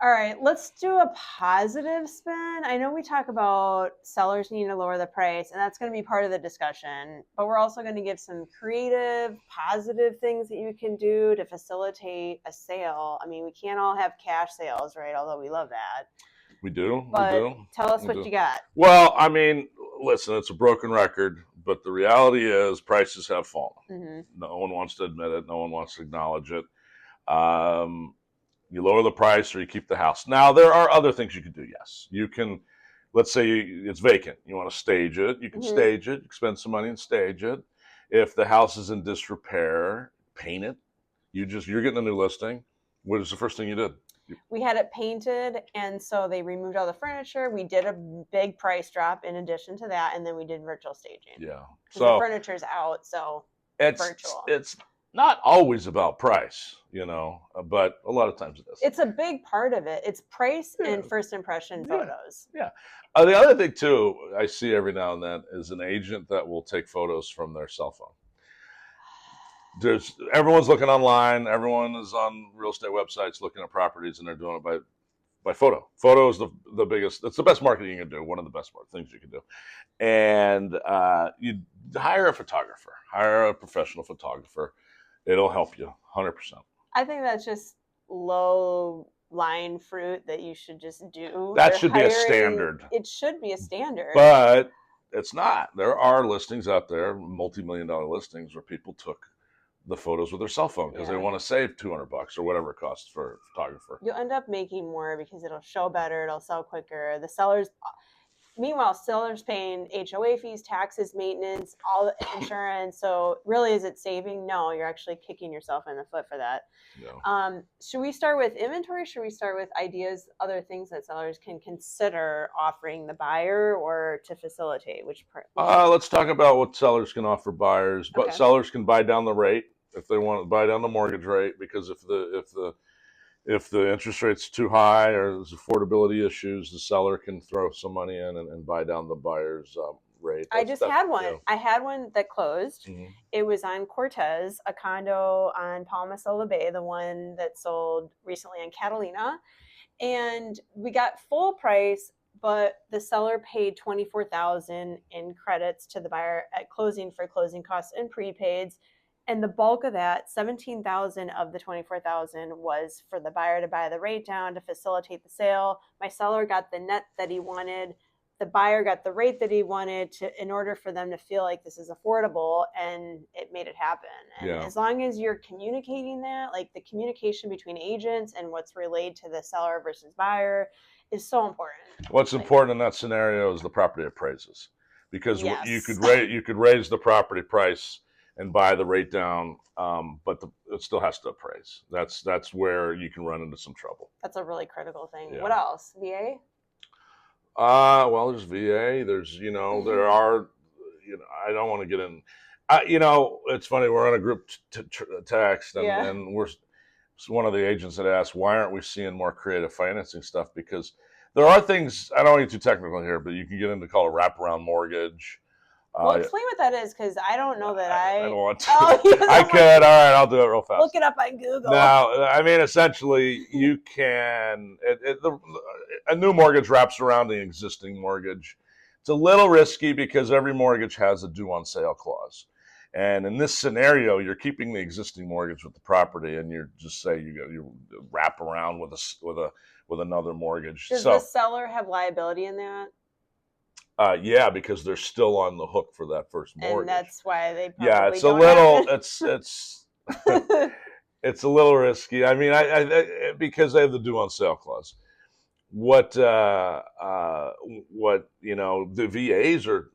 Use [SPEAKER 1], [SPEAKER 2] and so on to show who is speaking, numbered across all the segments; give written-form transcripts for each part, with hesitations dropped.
[SPEAKER 1] All right, let's do a positive spin. I know we talk about sellers needing to lower the price, and that's going to be part of the discussion, but we're also going to give some creative, positive things that you can do to facilitate a sale. I mean, we can't all have cash sales, right? Although we love that.
[SPEAKER 2] We do.
[SPEAKER 1] But tell us what you got.
[SPEAKER 2] Well, I mean, listen, it's a broken record, but the reality is prices have fallen.
[SPEAKER 1] Mm-hmm.
[SPEAKER 2] No one wants to admit it. No one wants to acknowledge it. You lower the price or you keep the house. Now, there are other things you can do, yes. You can, let's say it's vacant. You want to stage it. You can stage it. You can spend some money and stage it. If the house is in disrepair, paint it. You're getting a new listing. What is the first thing you did?
[SPEAKER 1] We had it painted, and so they removed all the furniture. We did a big price drop in addition to that, and then we did virtual staging.
[SPEAKER 2] Yeah.
[SPEAKER 1] So the furniture's out, so
[SPEAKER 2] it's virtual. It's not always about price, but a lot of times it is.
[SPEAKER 1] It's a big part of it. It's price and first impression photos.
[SPEAKER 2] Yeah. The other thing, too, I see every now and then is an agent that will take photos from their cell phone. Everyone's looking online. Everyone is on real estate websites looking at properties, and they're doing it by photo. Photo is the biggest. It's the best marketing you can do. One of the best things you can do. And you hire a photographer. Hire a professional photographer. It'll help you 100%.
[SPEAKER 1] I think that's just low line fruit that you should just do.
[SPEAKER 2] That should be a standard.
[SPEAKER 1] It should be a standard.
[SPEAKER 2] But it's not. There are listings out there, multi-million-dollar listings, where people took the photos with their cell phone because they want to save $200 or whatever it costs for a photographer.
[SPEAKER 1] You'll end up making more because it'll show better, it'll sell quicker. Meanwhile, sellers paying HOA fees, taxes, maintenance, all the insurance. So really, is it saving? No, you're actually kicking yourself in the foot for that. No. Should we start with inventory? Should we start with ideas, other things that sellers can consider offering the buyer or to facilitate? Which part?
[SPEAKER 2] Let's talk about what sellers can offer buyers. But sellers can buy down the rate if they want to buy down the mortgage rate, because if the interest rate's too high or there's affordability issues, the seller can throw some money in and buy down the buyer's rate.
[SPEAKER 1] I just had one. I had one that closed. Mm-hmm. It was on Cortez, a condo on Palma-Sola Bay, the one that sold recently on Catalina. And we got full price, but the seller paid $24,000 in credits to the buyer at closing for closing costs and prepaids. And the bulk of that, $17,000 of the $24,000 was for the buyer to buy the rate down to facilitate the sale. My seller got the net that he wanted. The buyer got the rate that he wanted in order for them to feel like this is affordable, and it made it happen. And as long as you're communicating that, like the communication between agents and what's relayed to the seller versus buyer is so important.
[SPEAKER 2] What's important in that scenario is the property appraises, because you could raise the property price and buy the rate down, but it still has to appraise. That's where you can run into some trouble.
[SPEAKER 1] That's a really critical thing. Yeah. What else? VA?
[SPEAKER 2] Well, there's VA. There's, there are, I don't want to get in. It's funny. We're on a group text, and we're one of the agents that asked, why aren't we seeing more creative financing stuff? Because there are things, I don't want to get too technical here, but you can get into called a wraparound mortgage.
[SPEAKER 1] Well, explain what that is, because I don't know that I
[SPEAKER 2] don't want to. I could. All right, I'll do it real fast.
[SPEAKER 1] Look it up on Google.
[SPEAKER 2] Now, I mean, essentially, you can. A new mortgage wraps around the existing mortgage. It's a little risky because every mortgage has a due on sale clause, and in this scenario, you're keeping the existing mortgage with the property, and you're just say you wrap around with another mortgage.
[SPEAKER 1] Does the seller have liability in that?
[SPEAKER 2] Yeah, because they're still on the hook for that first mortgage.
[SPEAKER 1] And that's why they probably
[SPEAKER 2] it's a little it's a little risky. I mean, I because they have the due on sale clause. What the VAs are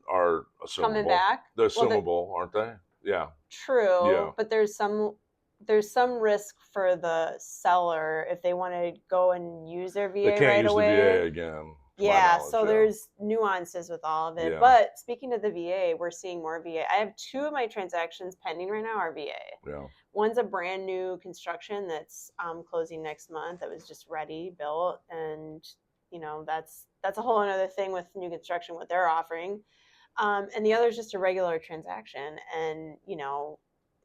[SPEAKER 2] assumable.
[SPEAKER 1] Coming back.
[SPEAKER 2] They're assumable, aren't they? Yeah.
[SPEAKER 1] True. Yeah. But there's some risk for the seller if they want to go and use their VA
[SPEAKER 2] they can't
[SPEAKER 1] right
[SPEAKER 2] use
[SPEAKER 1] away.
[SPEAKER 2] The VA again.
[SPEAKER 1] Yeah, so there's nuances with all of it. Yeah. But speaking of the VA, we're seeing more VA. I have 2 of my transactions pending right now are VA. Yeah. One's a brand new construction that's closing next month. That was just ready, built, and that's a whole other thing with new construction, what they're offering. And the other is just a regular transaction, and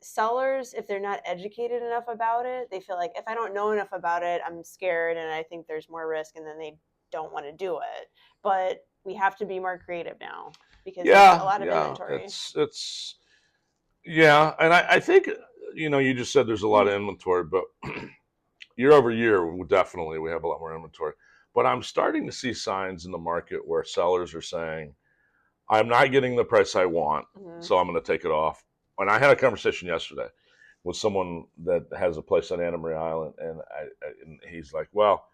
[SPEAKER 1] sellers, if they're not educated enough about it, they feel like if I don't know enough about it, I'm scared and I think there's more risk, and then they don't want to do it. But we have to be more creative now because there's a lot of inventory.
[SPEAKER 2] It's yeah, and I think you just said there's a lot of inventory, but year over year, definitely we have a lot more inventory. But I'm starting to see signs in the market where sellers are saying, I'm not getting the price I want, so I'm going to take it off. And I had a conversation yesterday with someone that has a place on Anna Maria Island, and he's like, well,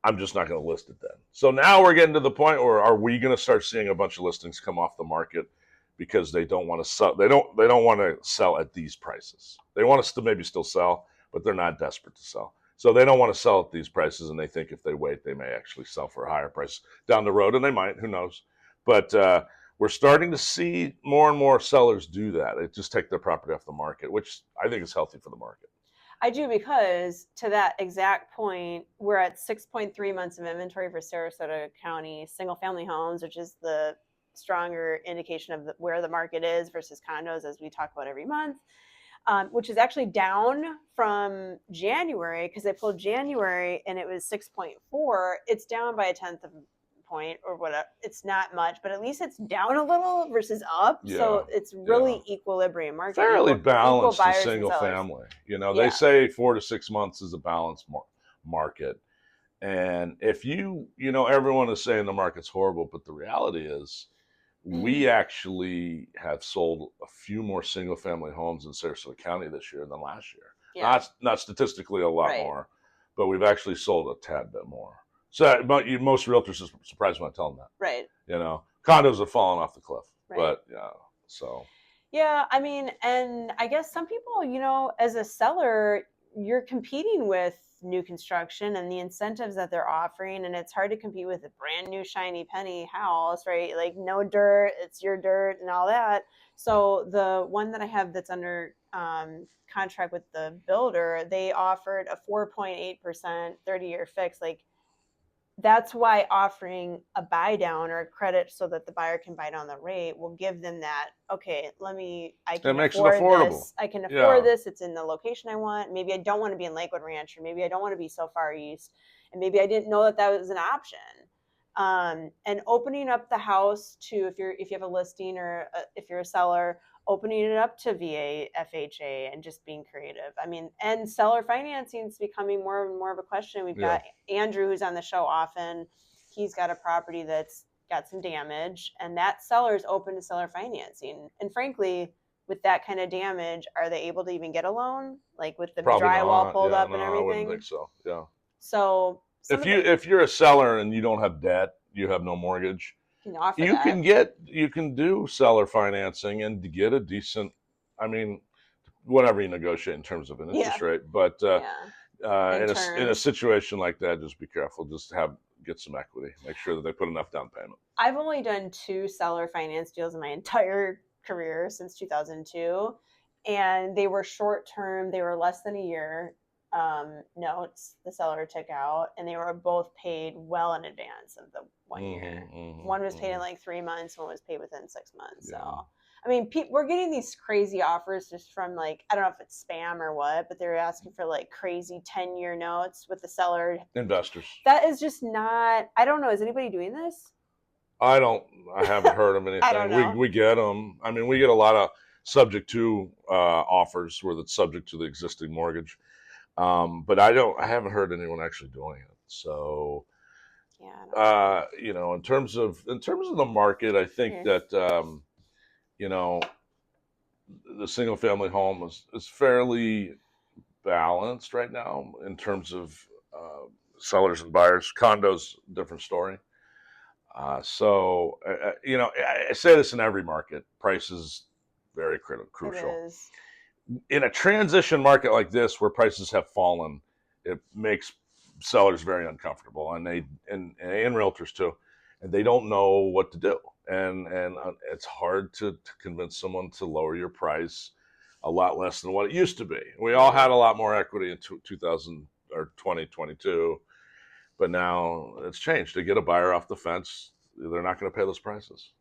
[SPEAKER 2] I'm just not going to list it then. So now we're getting to the point where are we going to start seeing a bunch of listings come off the market because they don't want to sell? They don't want to sell at these prices. They want us to maybe still sell, but they're not desperate to sell. So they don't want to sell at these prices, and they think if they wait, they may actually sell for a higher price down the road, and they might. Who knows? But we're starting to see more and more sellers do that. They just take their property off the market, which I think is healthy for the market.
[SPEAKER 1] I do, because to that exact point, we're at 6.3 months of inventory for Sarasota County single family homes, which is the stronger indication of where the market is versus condos, as we talk about every month, which is actually down from January, because they pulled January and it was 6.4. It's down by a tenth of a point or whatever. It's not much, but at least it's down a little versus up. Yeah. So it's really equilibrium market.
[SPEAKER 2] Fairly balanced to single family. They say 4 to 6 months is a balanced market. And if everyone is saying the market's horrible, but the reality is we actually have sold a few more single family homes in Sarasota County this year than last year. Yeah. Not statistically a lot more, but we've actually sold a tad bit more. So, but most realtors are surprised when I tell them that.
[SPEAKER 1] Right.
[SPEAKER 2] Condos have fallen off the cliff. Right. But so.
[SPEAKER 1] Yeah, I mean, and I guess some people, as a seller, you're competing with new construction and the incentives that they're offering, and it's hard to compete with a brand new shiny penny house, right? Like no dirt, it's your dirt and all that. So the one that I have that's under contract with the builder, they offered a 4.8% 30-year fix. Like, that's why offering a buy down or a credit so that the buyer can buy down the rate will give them that, okay, I can afford this. I can afford this. It's in the location I want. Maybe I don't want to be in Lakewood Ranch, or maybe I don't want to be so far east. And maybe I didn't know that was an option. And opening up the house to, if you have a listing, or if you're a seller, opening it up to VA, FHA, and just being creative. I mean, and seller financing is becoming more and more of a question. We've got Andrew, who's on the show often. He's got a property that's got some damage, and that seller is open to seller financing. And frankly, with that kind of damage, are they able to even get a loan? Like with the drywall pulled up and everything?
[SPEAKER 2] I wouldn't think so. Yeah.
[SPEAKER 1] So
[SPEAKER 2] if you're a seller and you don't have debt, you have no mortgage, you can do seller financing and get a decent, whatever you negotiate in terms of an interest rate. But in a situation like that, just be careful. Just get some equity. Make sure that they put enough down payment.
[SPEAKER 1] I've only done 2 seller finance deals in my entire career since 2002, and they were short term. They were less than a year. Notes the seller took out, and they were both paid well in advance of the 1 year. One was paid in like 3 months, one was paid within 6 months. Yeah. So, I mean, we're getting these crazy offers just from, like, I don't know if it's spam or what, but they're asking for like crazy 10-year notes with the seller.
[SPEAKER 2] Investors.
[SPEAKER 1] That is just not, I don't know. Is anybody doing this?
[SPEAKER 2] I haven't heard of anything. I don't know. We get them. I mean, we get a lot of subject to offers where it's subject to the existing mortgage. But I haven't heard anyone actually doing it. So, in terms of the market, I think that, the single family home is fairly balanced right now in terms of, sellers and buyers. Condos, different story. So, I say this in every market, price is very crucial.
[SPEAKER 1] It is.
[SPEAKER 2] In a transition market like this, where prices have fallen, it makes sellers very uncomfortable, and realtors too, and they don't know what to do. And it's hard to convince someone to lower your price a lot less than what it used to be. We all had a lot more equity in 2000 or 2022, but now it's changed. To get a buyer off the fence, they're not going to pay those prices.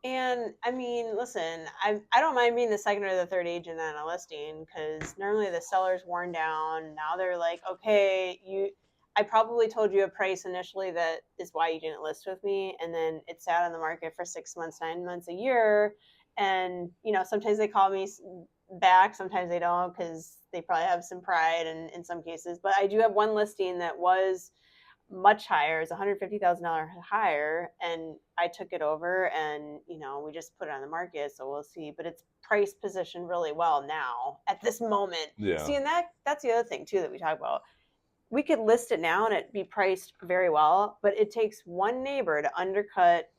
[SPEAKER 1] And I mean, listen, I don't mind being the second or the third agent on a listing because normally the seller's worn down. Now they're like, okay, I probably told you a price initially that is why you didn't list with me, and then it sat on the market for 6 months, 9 months, a year, and sometimes they call me back, sometimes they don't because they probably have some pride, and in some cases. But I do have one listing that was much higher. It's $150,000 higher, and I took it over, and we just put it on the market, so we'll see. But it's price positioned really well now at this moment.
[SPEAKER 2] Yeah.
[SPEAKER 1] See, and that's the other thing too that we talk about. We could list it now and it be priced very well, but it takes one neighbor to undercut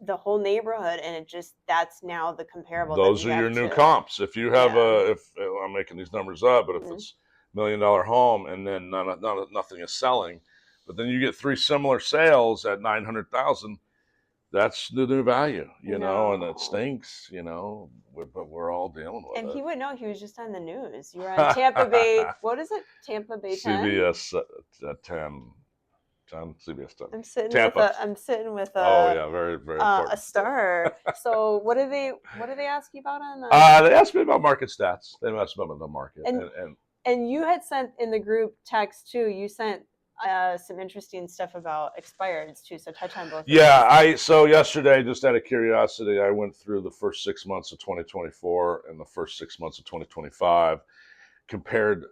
[SPEAKER 1] the whole neighborhood, and that's now the comparable.
[SPEAKER 2] Those are your new comps. If you have if I'm making these numbers up, but if it's $1 million home and then nothing is selling, but then you get 3 similar sales at 900,000, that's the new value, and it stinks, but we're all dealing with it.
[SPEAKER 1] And he would know. He was just on the news. You were on Tampa Bay. What is it? Tampa Bay 10?
[SPEAKER 2] CBS 10. CBS 10.
[SPEAKER 1] I'm sitting with
[SPEAKER 2] very, very important.
[SPEAKER 1] A star. So what do they ask you about on?
[SPEAKER 2] They asked me about market stats. They asked me about the market,
[SPEAKER 1] and you had sent in the group text too. You sent some interesting stuff about expireds too. So touch on both.
[SPEAKER 2] Yeah, so yesterday, just out of curiosity, I went through the first 6 months of 2024 and the first 6 months of 2025, compared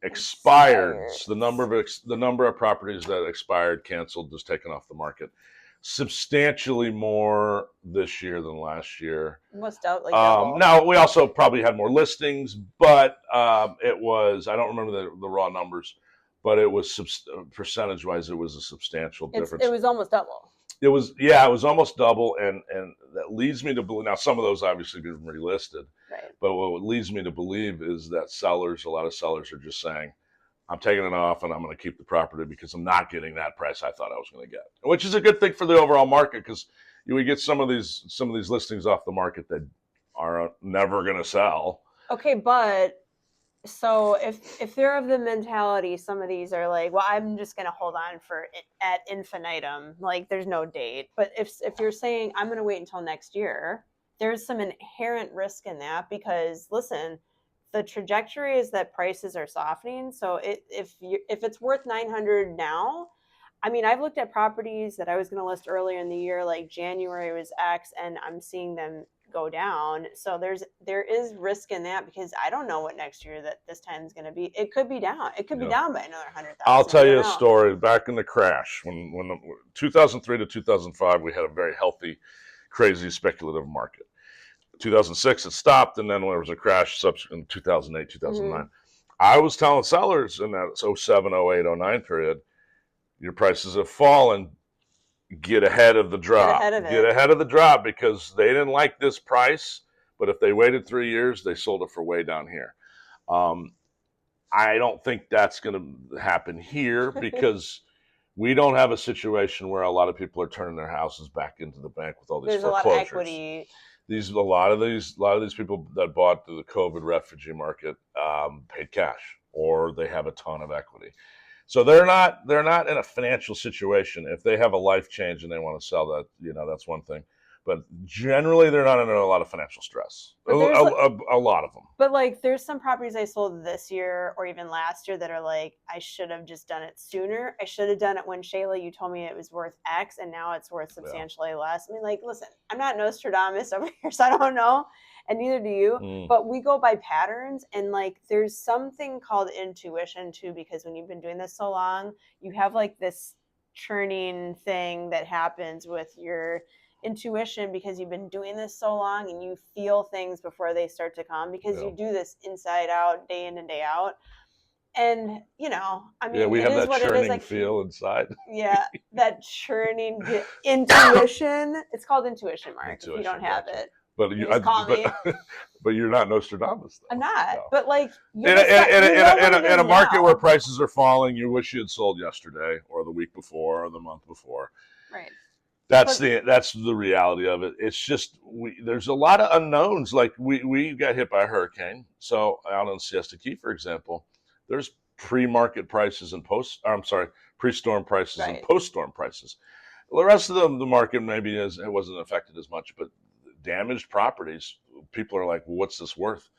[SPEAKER 2] expireds, the number of properties that expired, canceled, just taken off the market. Substantially more this year than last year.
[SPEAKER 1] Most doubt.
[SPEAKER 2] Now we also probably had more listings, but it was, I don't remember the raw numbers, but it was percentage wise, it was a substantial difference.
[SPEAKER 1] It was almost double.
[SPEAKER 2] It was almost double, and that leads me to believe. Now, some of those obviously been relisted,
[SPEAKER 1] right?
[SPEAKER 2] But what leads me to believe is that a lot of sellers are just saying, "I'm taking it off, and I'm going to keep the property because I'm not getting that price I thought I was going to get," which is a good thing for the overall market because we get some of these listings off the market that are never going to sell.
[SPEAKER 1] Okay, but. So if they're of the mentality, some of these are like, well, I'm just going to hold on for it at infinitum. Like there's no date. But if you're saying I'm going to wait until next year, there's some inherent risk in that because listen, the trajectory is that prices are softening. So if it's worth 900 now, I mean, I've looked at properties that I was going to list earlier in the year, like January was X, and I'm seeing them go down. So there is risk in that because I don't know what next year that this time is going to be. It could be down. It could be down by another 100,000.
[SPEAKER 2] I'll tell you a story. Back in the crash, when 2003 to 2005, we had a very healthy, crazy speculative market. 2006 it stopped, and then when there was a crash subsequent in 2008, 2009, I was telling sellers in that 07, 08, 09 period, your prices have fallen. Get ahead of the drop. Get ahead of the drop because they didn't like this price. But if they waited 3 years, they sold it for way down here. I don't think that's going to happen here because we don't have a situation where a lot of people are turning their houses back into the bank with all these foreclosures.
[SPEAKER 1] There's a lot of equity.
[SPEAKER 2] A lot of these people that bought through the COVID refugee market paid cash, or they have a ton of equity. So they're not in a financial situation. If they have a life change and they want to sell that, that's one thing. But generally, they're not under a lot of financial stress. A lot of them.
[SPEAKER 1] But like, there's some properties I sold this year or even last year that are like, I should have just done it sooner. I should have done it when Shayla, you told me it was worth X, and now it's worth substantially less. I mean, like, listen, I'm not Nostradamus over here, so I don't know. And neither do you, but we go by patterns, and like there's something called intuition too, because when you've been doing this so long, you have like this churning thing that happens with your intuition because you've been doing this so long and you feel things before they start to come because you do this inside out, day in and day out. And I mean,
[SPEAKER 2] we have that churning feel inside.
[SPEAKER 1] Yeah, that churning intuition. It's called intuition, Marc. If you don't have it.
[SPEAKER 2] But but you're not Nostradamus, though.
[SPEAKER 1] I'm not. No. But like,
[SPEAKER 2] in a market where prices are falling, you wish you had sold yesterday, or the week before, or the month before.
[SPEAKER 1] Right.
[SPEAKER 2] That's the reality of it. It's just there's a lot of unknowns. Like we got hit by a hurricane. So out on Siesta Key, for example, there's pre-market prices and pre-storm prices and post-storm prices. Well, the rest of the market maybe it wasn't affected as much, but damaged properties, people are like, well, what's this worth?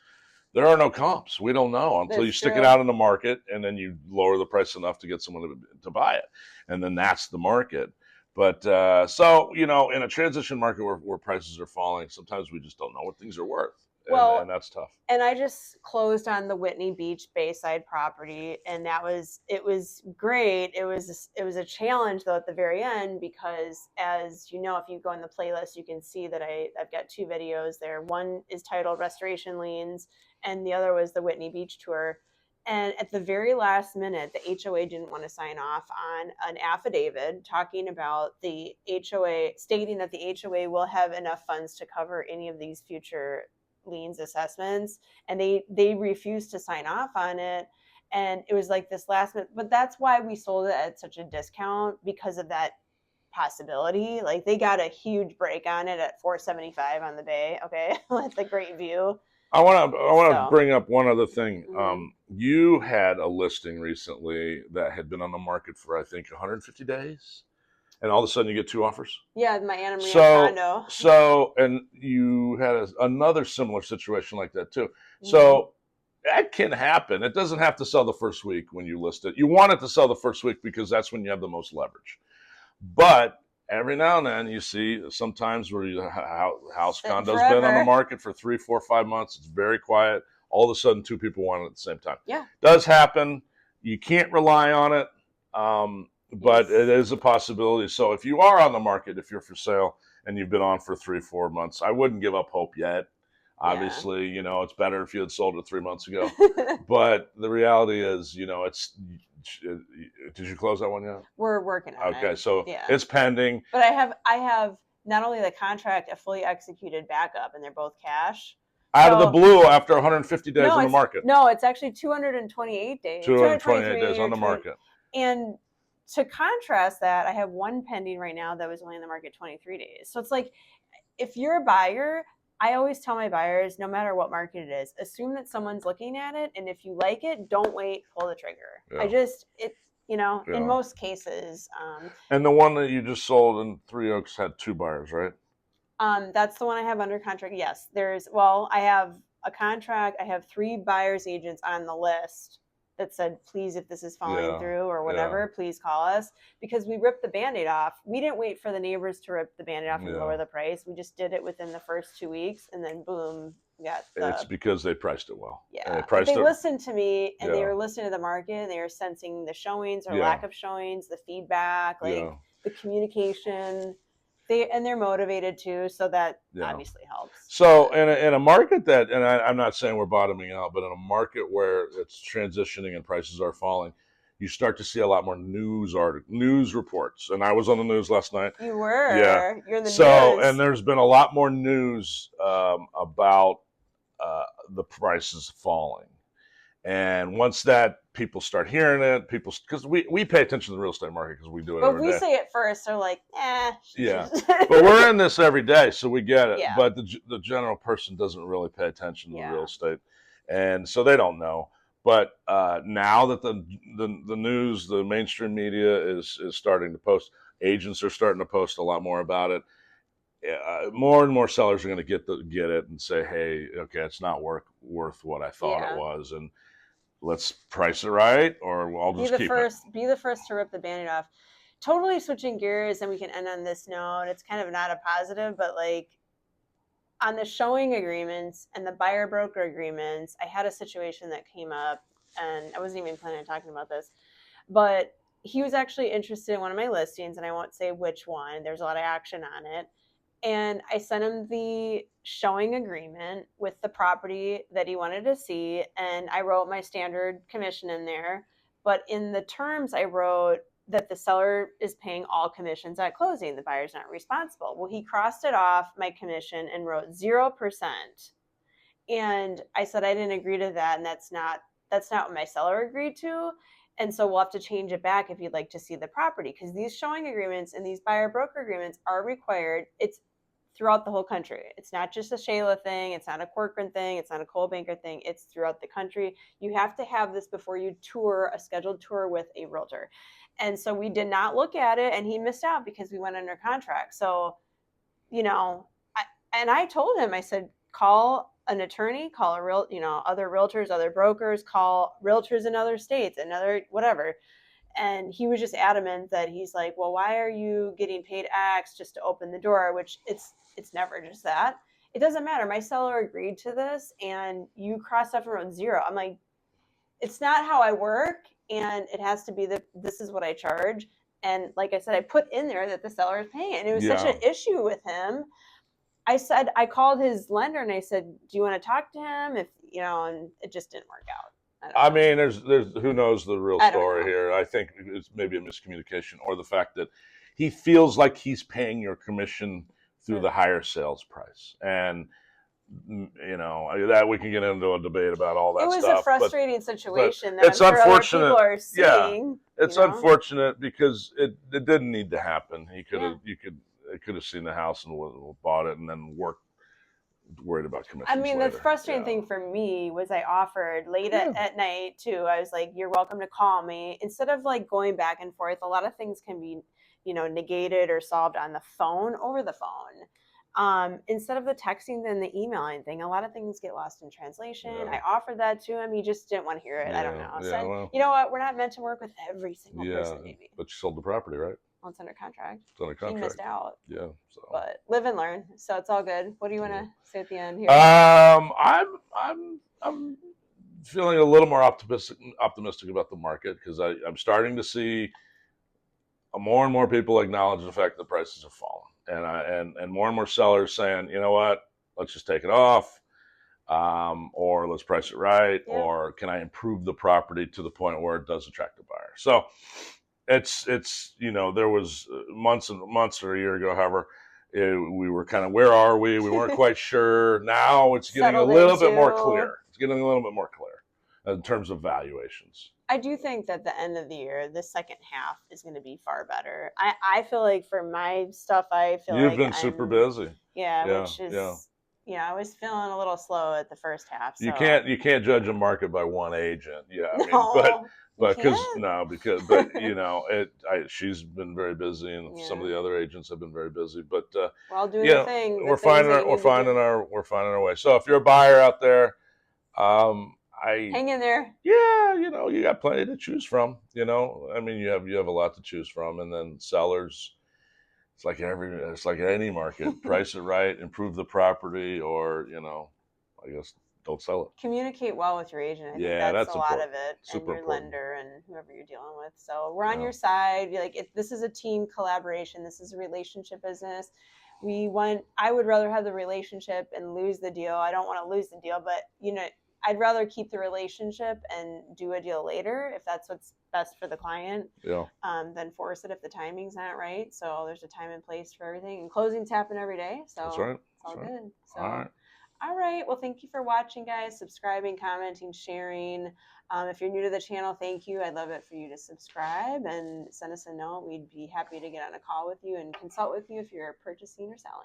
[SPEAKER 2] There are no comps. We don't know until you stick it out in the market, and then you lower the price enough to get someone to buy it, and then that's the market. But so in a transition market where prices are falling, sometimes we just don't know what things are worth, and that's tough.
[SPEAKER 1] And I just closed on the Whitney Beach Bayside property, and it was great. It was a challenge though at the very end, because as you know, if you go in the playlist, you can see that I've got 2 videos there. One is titled Restoration Liens, and the other was the Whitney Beach tour. And at the very last minute, the HOA didn't want to sign off on an affidavit talking about the HOA, stating that the HOA will have enough funds to cover any of these future liens assessments, and they refused to sign off on it. And it was like this last minute, but that's why we sold it at such a discount, because of that possibility. Like, they got a huge break on it at $475 on the bay. Okay. With a great view.
[SPEAKER 2] I want to bring up one other thing. Mm-hmm. You had a listing recently that had been on the market for, I think, 150 days. And all of a sudden you get 2 offers?
[SPEAKER 1] Yeah, my Anna Maria condo.
[SPEAKER 2] So, and you had another similar situation like that too. Mm-hmm. So that can happen. It doesn't have to sell the first week when you list it. You want it to sell the first week because that's when you have the most leverage. But every now and then you see sometimes where your house condo's been on the market for 3, 4, 5 months. It's very quiet. All of a sudden 2 people want it at the same time.
[SPEAKER 1] Yeah.
[SPEAKER 2] Does happen. You can't rely on it. But it is a possibility. So if you are on the market, if you're for sale and you've been on for 3, 4 months, I wouldn't give up hope yet. Obviously, it's better if you had sold it 3 months ago. But the reality is, did you close that one yet?
[SPEAKER 1] We're working on it.
[SPEAKER 2] Okay, so it's pending.
[SPEAKER 1] But I have not only the contract, a fully executed backup, and they're both cash.
[SPEAKER 2] Out of the blue after 150 days on the market.
[SPEAKER 1] No, it's actually 228 days.
[SPEAKER 2] 228 days on the market.
[SPEAKER 1] And to contrast that, I have one pending right now that was only in the market 23 days. So it's like, if you're a buyer, I always tell my buyers, no matter what market it is, assume that someone's looking at it. And if you like it, don't wait, pull the trigger. Yeah. In most cases.
[SPEAKER 2] And the one that you just sold in Three Oaks had 2 buyers, right?
[SPEAKER 1] That's the one I have under contract. Yes. I have a contract. I have 3 buyer's agents on the list that said, please, if this is falling through or whatever, please call us, because we ripped the Band-Aid off. We didn't wait for the neighbors to rip the Band-Aid off and lower the price. We just did it within the first 2 weeks, and then boom, it's
[SPEAKER 2] because they priced it well.
[SPEAKER 1] Yeah, they listened to me, and they were listening to the market, and they were sensing the showings or lack of showings, the feedback, the communication. They're motivated too, so that obviously helps.
[SPEAKER 2] So in a market that, and I'm not saying we're bottoming out, but in a market where it's transitioning and prices are falling, you start to see a lot more news reports. And I was on the news last night.
[SPEAKER 1] You were. Yeah. You're in the news.
[SPEAKER 2] And there's been a lot more news about the prices falling. And once that people start hearing it, because we pay attention to the real estate market because we do it every day.
[SPEAKER 1] But we say it first, they're like,
[SPEAKER 2] Yeah. But we're in this every day, so we get it. Yeah. But the general person doesn't really pay attention to the real estate. And so they don't know. But now that the news, the mainstream media is starting to post, agents are starting to post a lot more about it. More and more sellers are going to get it and say, hey, okay, it's not worth what I thought it was. And let's price it right, or I'll just keep it.
[SPEAKER 1] Be the first to rip the Band-Aid off. Totally switching gears, and we can end on this note. It's kind of not a positive, but like on the showing agreements and the buyer broker agreements, I had a situation that came up, and I wasn't even planning on talking about this, but he was actually interested in one of my listings, and I won't say which one. There's a lot of action on it. And I sent him the showing agreement with the property that he wanted to see. And I wrote my standard commission in there. But in the terms, I wrote that the seller is paying all commissions at closing. The buyer's not responsible. Well, he crossed it off, my commission, and wrote 0%. And I said I didn't agree to that. And that's not what my seller agreed to. And so we'll have to change it back if you'd like to see the property. Because these showing agreements and these buyer broker agreements are required. It's throughout the whole country. It's not just a Shayla thing. It's not a Corcoran thing. It's not a Cole Banker thing. It's throughout the country. You have to have this before you tour a scheduled tour with a realtor. And so we did not look at it, and he missed out because we went under contract. So, you know, I told him, I said, call an attorney, call other realtors, other brokers, call realtors in other states, another whatever. And he was just adamant that he's like, well, why are you getting paid X just to open the door? Which it's never just that. It doesn't matter. My seller agreed to this, and you crossed off around zero. I'm like, it's not how I work, and it has to be this is what I charge. And like I said, I put in there that the seller is paying, and it was such an issue with him. I called his lender and I said, do you want to talk to him? If and it just didn't work out.
[SPEAKER 2] I mean, there's who knows the real story here. I think it's maybe a miscommunication, or the fact that he feels like he's paying your commission through the higher sales price. And that we can get into a debate about all that stuff.
[SPEAKER 1] It was a frustrating situation that
[SPEAKER 2] it's
[SPEAKER 1] I'm sure
[SPEAKER 2] unfortunate.
[SPEAKER 1] Other people are seeing.
[SPEAKER 2] Yeah, it's unfortunate because it didn't need to happen. He could have seen the house and bought it and then worried about commissions.
[SPEAKER 1] I mean, later. The frustrating thing for me was I offered late at night too. I was like, you're welcome to call me. Instead of like going back and forth, a lot of things can be, negated or solved on the phone, over the phone. Instead of the texting and the emailing thing, a lot of things get lost in translation. I offered that to him. He just didn't want to hear it. I don't know. So, you know what? We're not meant to work with every single person, maybe.
[SPEAKER 2] But you sold the property, right?
[SPEAKER 1] Well, it's under contract.
[SPEAKER 2] It's under contract.
[SPEAKER 1] He missed out.
[SPEAKER 2] Yeah. So.
[SPEAKER 1] But live and learn. So it's all good. What do you want to say at the end here?
[SPEAKER 2] I'm feeling a little more optimistic about the market, because I'm starting to see more and more people acknowledge the fact that the prices have fallen, and more sellers saying, you know what, let's just take it off, or let's price it right, or can I improve the property to the point where it does attract a buyer? So it's there was months or a year ago, however, we were kind of, where are we? We weren't quite sure. Now it's getting a little bit more clear. It's getting a little bit more clear in terms of valuations.
[SPEAKER 1] I do think that the end of the year, the second half is going to be far better. I feel like for my stuff,
[SPEAKER 2] You've been super busy.
[SPEAKER 1] Yeah, which is, I was feeling a little slow at the first half. So.
[SPEAKER 2] You can't judge a market by one agent. She's been very busy, and some of the other agents have been very busy. But
[SPEAKER 1] we're all doing the thing.
[SPEAKER 2] We're finding our way. So if you're a buyer out there,
[SPEAKER 1] hang in there.
[SPEAKER 2] Yeah, you got plenty to choose from. I mean, you have a lot to choose from, and then sellers. It's like any market. Price it right, improve the property, or I guess don't sell it.
[SPEAKER 1] Communicate well with your agent. I think that's a lot of it, and your lender and whoever you're dealing with. So we're on your side. This is a team collaboration. This is a relationship business. I would rather have the relationship and lose the deal. I don't want to lose the deal, but I'd rather keep the relationship and do a deal later if that's what's best for the client. Than force it if the timing's not right. So there's a time and place for everything, and closings happen every day. So
[SPEAKER 2] that's right.
[SPEAKER 1] It's all good. So.
[SPEAKER 2] All
[SPEAKER 1] right. Well, thank you for watching, guys. Subscribing, commenting, sharing. If you're new to the channel, thank you. I'd love it for you to subscribe and send us a note. We'd be happy to get on a call with you and consult with you if you're purchasing or selling.